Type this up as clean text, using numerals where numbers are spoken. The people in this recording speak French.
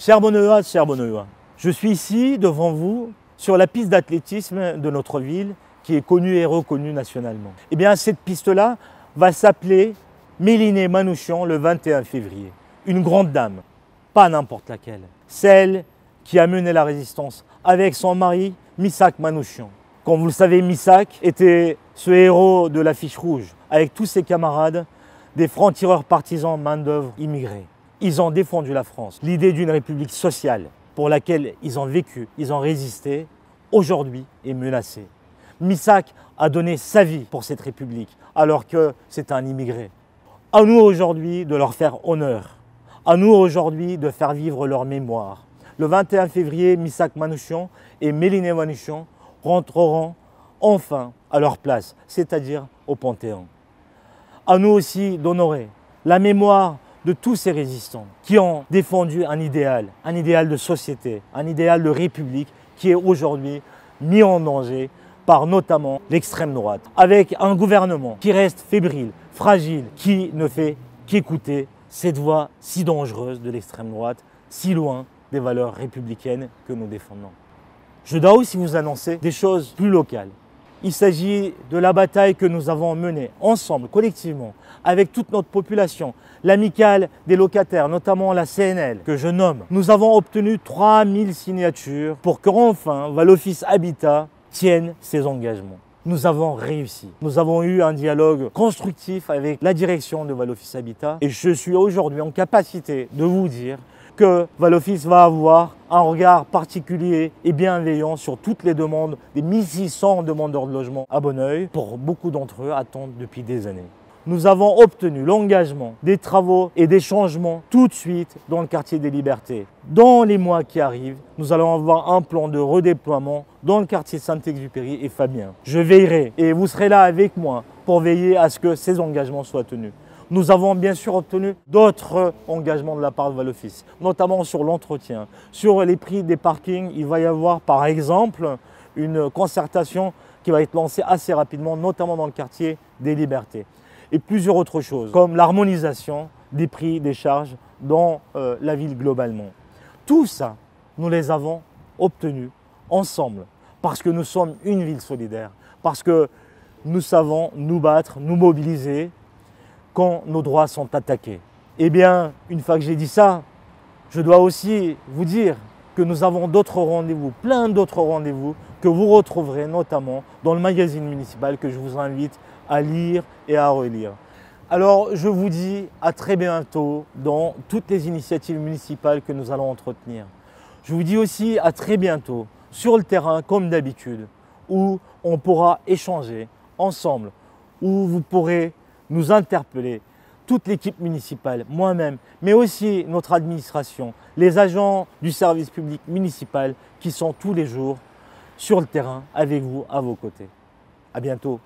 Chers Bonneuillois, chers Bonneuillois, je suis ici devant vous sur la piste d'athlétisme de notre ville qui est connue et reconnue nationalement. Eh bien, cette piste-là va s'appeler Mélinée Manouchian le 21 février. Une grande dame, pas n'importe laquelle, celle qui a mené la résistance avec son mari Missak Manouchian. Comme vous le savez, Missak était ce héros de l'affiche rouge avec tous ses camarades, des francs-tireurs partisans main-d'œuvre immigrés. Ils ont défendu la France, l'idée d'une république sociale pour laquelle ils ont vécu, ils ont résisté, aujourd'hui est menacée. Missak a donné sa vie pour cette république alors que c'est un immigré. À nous aujourd'hui de leur faire honneur, à nous aujourd'hui de faire vivre leur mémoire. Le 21 février, Missak Manouchian et Mélinée Manouchian rentreront enfin à leur place, c'est-à-dire au Panthéon. À nous aussi d'honorer la mémoire de tous ces résistants qui ont défendu un idéal de société, un idéal de république qui est aujourd'hui mis en danger par notamment l'extrême droite, avec un gouvernement qui reste fébrile, fragile, qui ne fait qu'écouter cette voix si dangereuse de l'extrême droite, si loin des valeurs républicaines que nous défendons. Je dois aussi vous annoncer des choses plus locales. Il s'agit de la bataille que nous avons menée ensemble, collectivement, avec toute notre population, l'amicale des locataires, notamment la CNL, que je nomme. Nous avons obtenu 3000 signatures pour qu'enfin Val-Office Habitat tienne ses engagements. Nous avons réussi. Nous avons eu un dialogue constructif avec la direction de Val-Office Habitat et je suis aujourd'hui en capacité de vous dire que Val-Office va avoir un regard particulier et bienveillant sur toutes les demandes des 1600 demandeurs de logement à Bonneuil. Pour beaucoup d'entre eux attendent depuis des années. Nous avons obtenu l'engagement des travaux et des changements tout de suite dans le quartier des Libertés. Dans les mois qui arrivent, nous allons avoir un plan de redéploiement dans le quartier Saint-Exupéry et Fabien. Je veillerai et vous serez là avec moi pour veiller à ce que ces engagements soient tenus. Nous avons bien sûr obtenu d'autres engagements de la part de Val-Office, notamment sur l'entretien, sur les prix des parkings. Il va y avoir par exemple une concertation qui va être lancée assez rapidement, notamment dans le quartier des Libertés. Et plusieurs autres choses, comme l'harmonisation des prix, des charges dans la ville globalement. Tout ça, nous les avons obtenus ensemble, parce que nous sommes une ville solidaire, parce que nous savons nous battre, nous mobiliser, quand nos droits sont attaqués. Eh bien, une fois que j'ai dit ça, je dois aussi vous dire que nous avons d'autres rendez-vous, plein d'autres rendez-vous que vous retrouverez notamment dans le magazine municipal que je vous invite à lire et à relire. Alors, je vous dis à très bientôt dans toutes les initiatives municipales que nous allons entretenir. Je vous dis aussi à très bientôt sur le terrain comme d'habitude où on pourra échanger ensemble, où vous pourrez nous interpeller, toute l'équipe municipale, moi-même, mais aussi notre administration, les agents du service public municipal qui sont tous les jours sur le terrain avec vous, à vos côtés. À bientôt.